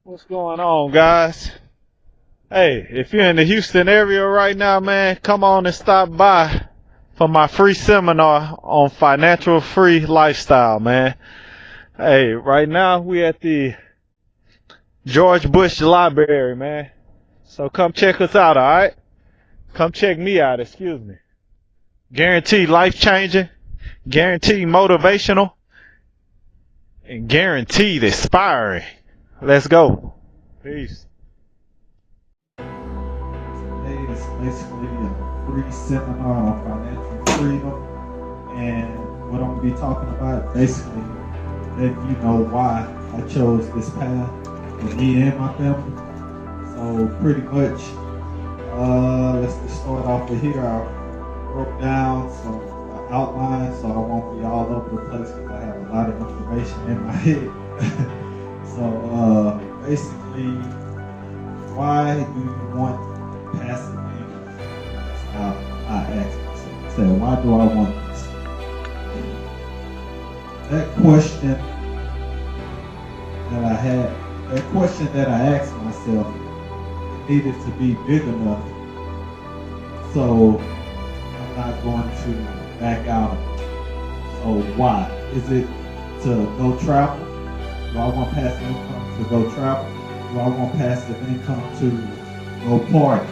What's going on, guys? Hey, if you're in the Houston area right now, man, come on and stop by for my free seminar on financial free lifestyle, man. Hey, right now we at the George Bush Library, man. So come check us out, alright? Come check me out, excuse me. Guaranteed life changing, guaranteed motivational, and guaranteed inspiring. Let's go. Peace. Today is basically a free seminar on financial freedom, and what I'm gonna be talking about basically letting you know why I chose this path for me and my family. So pretty much, let's just start off with here. I broke down some outlines so I won't be all over the place because I have a lot of information in my head. So basically, why do you want passive income? That's how I asked myself. So why do I want this? That question that I asked myself, it needed to be big enough so I'm not going to back out of it. So why? Is it to go travel? Do I want passive income to go travel? Do I want passive income to go party?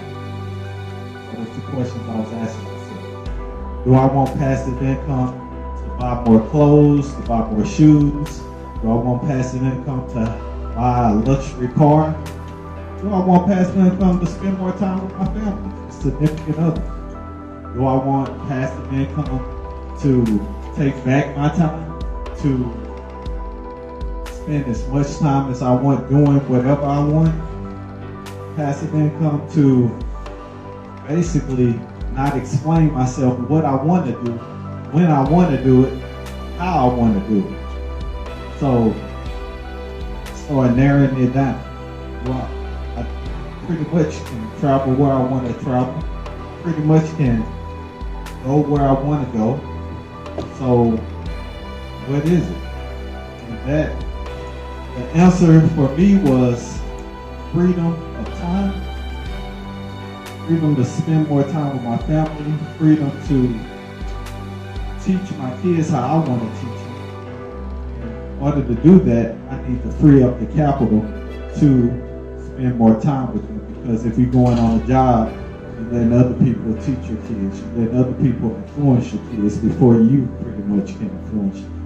Those are the questions I was asking myself. Do I want passive income to buy more clothes, to buy more shoes? Do I want passive income to buy a luxury car? Do I want passive income to spend more time with my family, significant other? Do I want passive income to take back my time, to spend as much time as I want doing whatever I want? Passive income to basically not explain myself what I want to do, when I want to do it, how I want to do it. So start narrowing it down. Well, I pretty much can travel where I want to travel. Pretty much can go where I want to go. So what is it? And the answer for me was freedom of time, freedom to spend more time with my family, freedom to teach my kids how I want to teach them. In order to do that, I need to free up the capital to spend more time with them. Because if you're going on a job, you're letting other people teach your kids, you're letting other people influence your kids before you pretty much can influence your kids.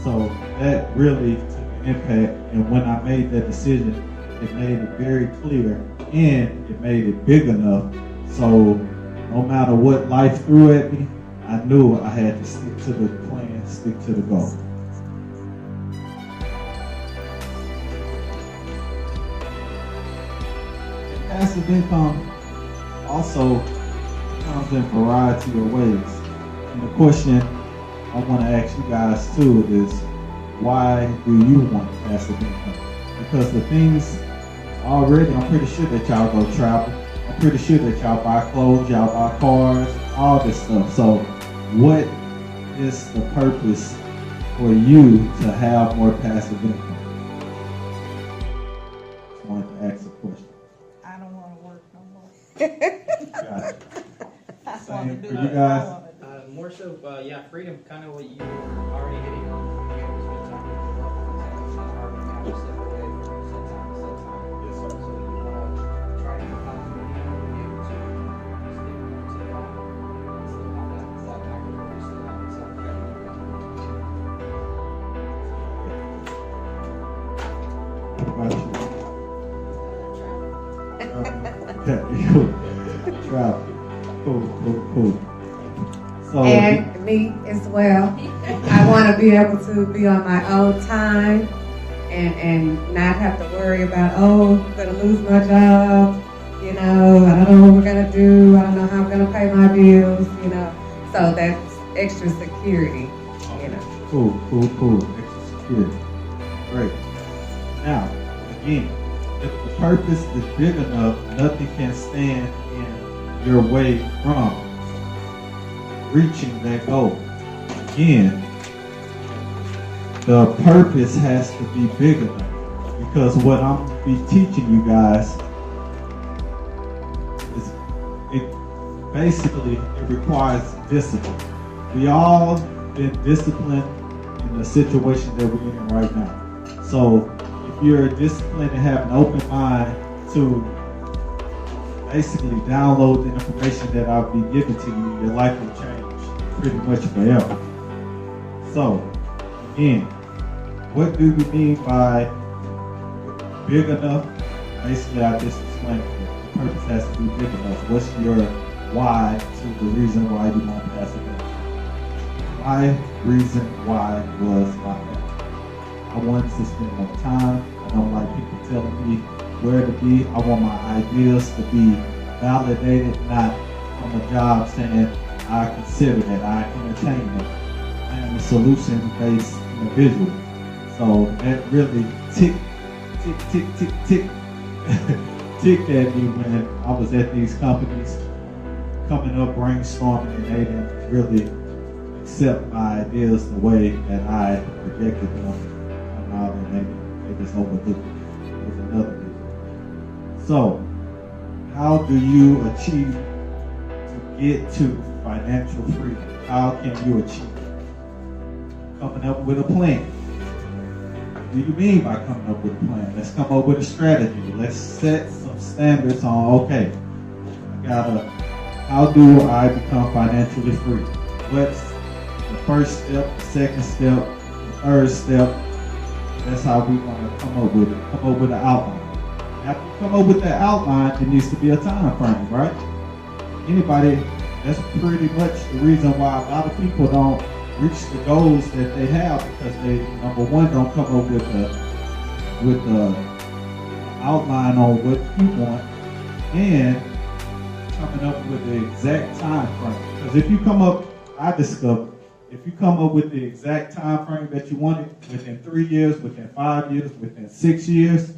So that really took an impact, and when I made that decision, it made it very clear and it made it big enough so no matter what life threw at me, I knew I had to stick to the plan, stick to the goal. Passive income also comes in a variety of ways. And the question I want to ask you guys too is, why do you want passive income? Because the things already, I'm pretty sure that y'all go travel. I'm pretty sure that y'all buy clothes, y'all buy cars, all this stuff. So what is the purpose for you to have more passive income? Just wanted to ask a question. I don't want to work no more. Got it. I Same want to for do you what guys? I want to do. More so, freedom, kind of what you were already hitting on. Being able to spend time with your loved ones, and it's not hard to have to step away from set time to set time. Yes, sir. So you want to try to find community and be able to stick to that and still have that background where you still have that self-care. What about you? Travel. Cool. So, And me as well. I want to be able to be on my own time and not have to worry about, I'm going to lose my job. I don't know what we're going to do. I don't know how I'm going to pay my bills, So that's extra security, Cool. Extra security. Great. Now, again, if the purpose is big enough, nothing can stand in your way from reaching that goal. Again, the purpose has to be big enough. because what I'm be teaching you guys is it requires discipline. We all been disciplined in the situation that we're in right now. So if you're disciplined and have an open mind to basically download the information that I'll be giving to you, your life will change pretty much forever. So again, what do we mean by big enough? Basically, I just explained it. The purpose has to be big enough. What's your why to the reason why you want to pass it on? My reason why was my family. I wanted to spend more time. I don't like people telling me where to be. I want my ideas to be validated, not from a job saying I consider it, I entertain it. I am a solution-based individual. So that really ticked at me when I was at these companies coming up brainstorming, and they didn't really accept my ideas the way that I projected them. And they just overlooked it. It was another reason. So how do you achieve to get to financial freedom? How can you achieve it? Coming up with a plan. What do you mean by coming up with a plan? Let's come up with a strategy. Let's set some standards on, okay, how do I become financially free? What's the first step, the second step, the third step? That's how we want to come up with it. Come up with an outline. After you come up with that outline, there needs to be a time frame, right? Anybody, that's pretty much the reason why a lot of people don't reach the goals that they have, because they, number one, don't come up with the outline on what you want, and coming up with the exact time frame. Because if you come up, I discovered, if you come up with the exact time frame that you wanted, within 3 years, within 5 years, within 6 years,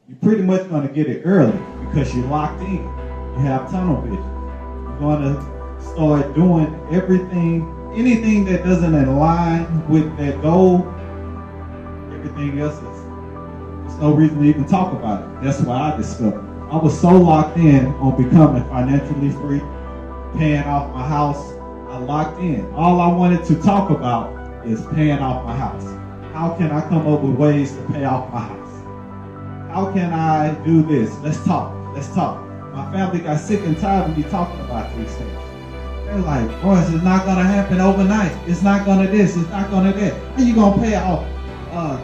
you're pretty much going to get it early because you're locked in. You have tunnel vision. You're going to start doing anything that doesn't align with that goal. Everything else there's no reason to even talk about it. That's what I discovered. I was so locked in on becoming financially free, paying off my house. I locked in. All I wanted to talk about is paying off my house. How can I come up with ways to pay off my house? How can I do this? Let's talk. My family got sick and tired of me talking about these things. They're like, boys, it's not gonna happen overnight. It's not gonna this, it's not gonna that. How you gonna pay off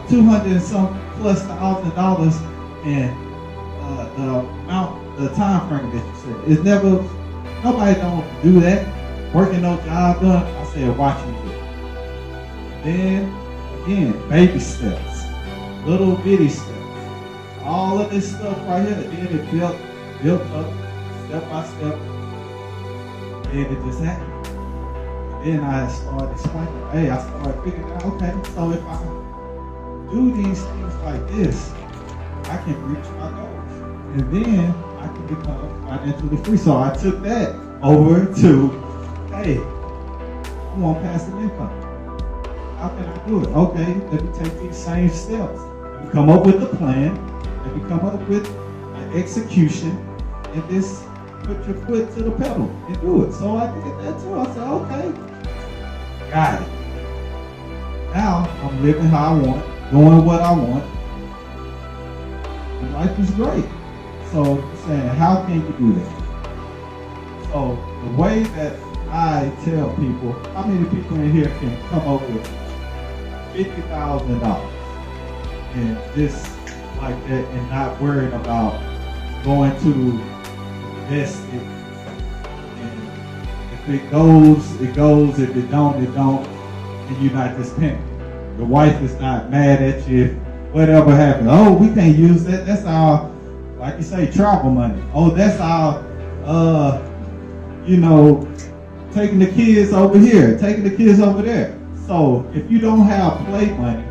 $200 and some plus $1,000 and the time frame that you said? It's never, nobody don't do that. Working no job done. I said, watch me do it. Then again, baby steps, little bitty steps. All of this stuff right here, then it built up step by step. And it just happened. Then I started explaining, I started figuring out, okay, so if I do these things like this, I can reach my goals. And then I can become financially free. So I took that over to, hey, I want passive income. How can I do it? Okay, let me take these same steps. Let me come up with a plan. Let me come up with an execution, and this put your foot to the pedal and do it. So I did that too. I said, okay, got it. Now I'm living how I want, doing what I want, and life is great. So saying, how can you do that? So the way that I tell people, how many people in here can come up with $50,000 and just like that, and not worrying about going to invest it, and if it goes, it goes, if it don't, it don't, and you're not just panicking. The wife is not mad at you if whatever happens. Oh, we can't use that, that's our, like you say, travel money. Oh, that's our, taking the kids over here, taking the kids over there. So if you don't have play money,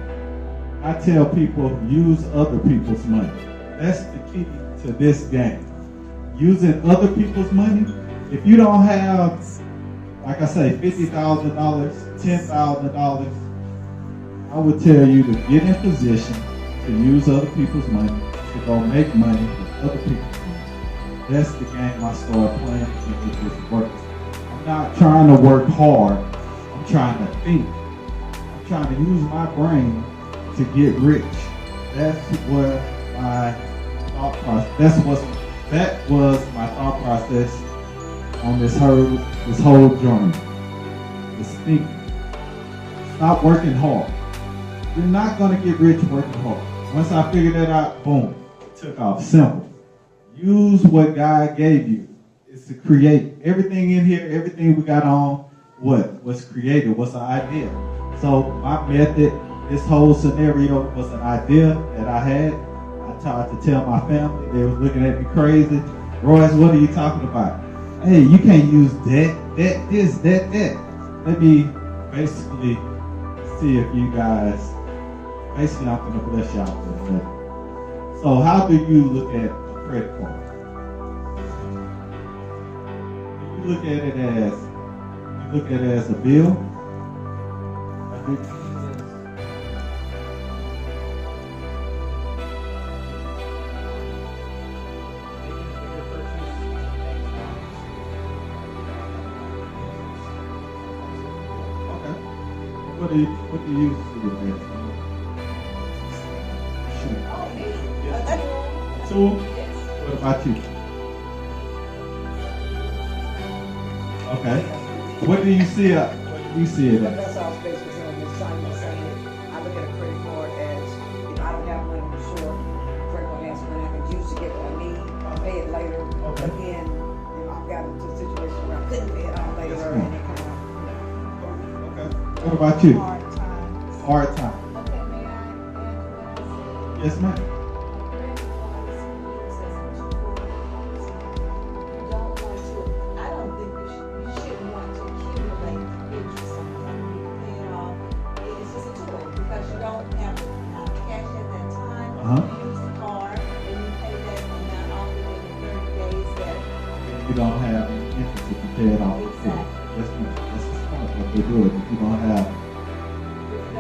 I tell people, use other people's money. That's the key to this game. Using other people's money. If you don't have, like I say, $50,000, $10,000, I would tell you to get in position, to use other people's money, to go make money with other people's money. That's the game I started playing, and it just works. I'm not trying to work hard. I'm trying to think. I'm trying to use my brain to get rich. That's where my thought process. That was my thought process on this whole journey. It's thinking. Stop working hard. You're not gonna get rich working hard. Once I figured that out, boom, it took off. Simple. Use what God gave you. It's to create. Everything in here, everything we got on, what was created, was an idea. So my method, this whole scenario was an idea that I had. I tried to tell my family. They were looking at me crazy. Royce, what are you talking about? Hey, you can't use that. Let me basically see if you guys, basically I'm going to bless y'all for a minute. So how do you look at a credit card? Do you look at it as a bill? What do you see it as? Yes. Tool? What about you? Okay. What do you see it as? That's all space was in this sign was saying. I look at a credit card as if I don't have money, I'm sure credit card has money I can use to get what I need. I'll pay it later. Okay. Again, I've gotten into a situation where I couldn't pay it all later, Yes, and ma'am. it kind of. What about you? Hard times. Hard time. Okay, may I add to what I said? Yes, ma'am. Credit cards, use as a tool. You don't want to, I don't think you shouldn't want to accumulate interest on something. You can pay it off. It's just a tool because you don't have cash at that time. Uh-huh. You use the card and you pay that amount off within the 30 days that. You don't have any interest if you pay it off. Exactly. Yes, ma'am. That's the point what they do. If you don't have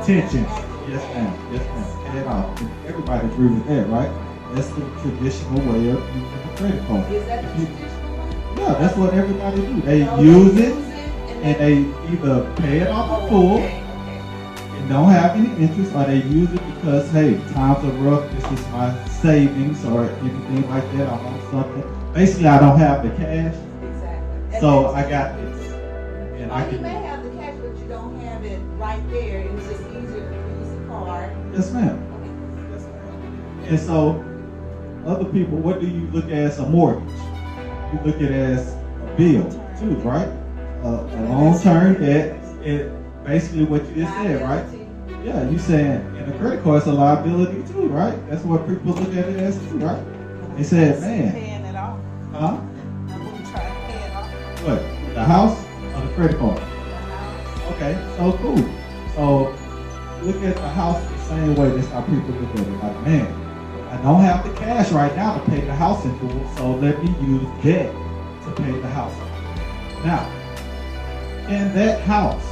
tension. Yes, ma'am. Yes, ma'am. Pay it off. Everybody agree with that, right? That's the traditional way of using a credit card. Is that the If you- traditional way? Yeah, that's what everybody do. They So use it and and they either pay it off in full and don't have any interest, or they use it because, hey, times are rough, this is my savings or anything like that, I want something. Basically, I don't have the cash, Exactly. so I got this. And I Or you may can, have the cash, but you don't have it right there. It was just easier to use the card. yes ma'am. And so, other people, what do you look at as a mortgage? You look at it as a bill too, right? A long-term debt. It basically what you just said, right? Yeah, you saying in a credit card it's a liability too, right? That's what people look at it as too, right? They said, man, Paying it off. huh? I wouldn't try to pay it off. What? The house or the credit card? Okay, so cool. So look at the house the same way. That's how people look at it. Like, man, I don't have the cash right now to pay the house in full, so let me use debt to pay the house off. Now, can that house,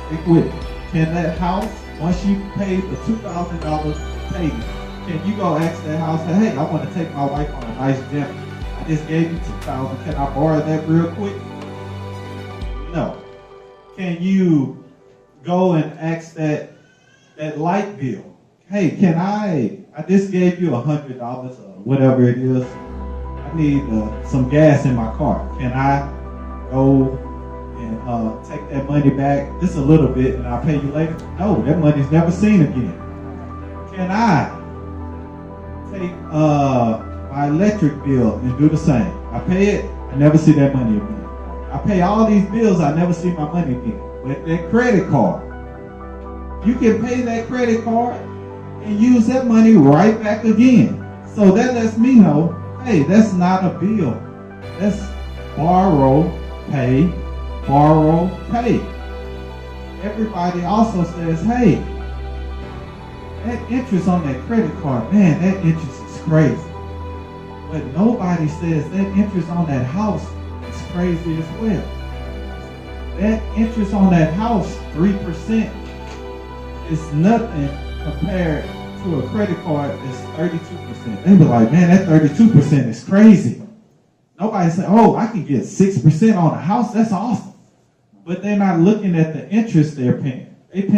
stick with me, can that house, once you pay the $2,000 payment, can you go ask that house, hey, I want to take my wife on a nice dinner. I just gave you $2,000. Can I borrow that real quick? No. Can you go and ask that light bill? Hey, can I just gave you $100 or whatever it is. I need some gas in my car. Can I go and take that money back just a little bit and I'll pay you later? No, that money's never seen again. Can I take my electric bill and do the same? I pay it, I never see that money again. I pay all these bills, I never see my money again. But that credit card, you can pay that credit card and use that money right back again. So that lets me know, hey, that's not a bill. That's borrow, pay, borrow, pay. Everybody also says, hey, that interest on that credit card, man, that interest is crazy. But nobody says that interest on that house is crazy as well. That interest on that house, 3%, is nothing compared to a credit card that's 32%. They be like, man, that 32% is crazy. Nobody say, oh, I can get 6% on a house. That's awesome. But they're not looking at the interest they're paying.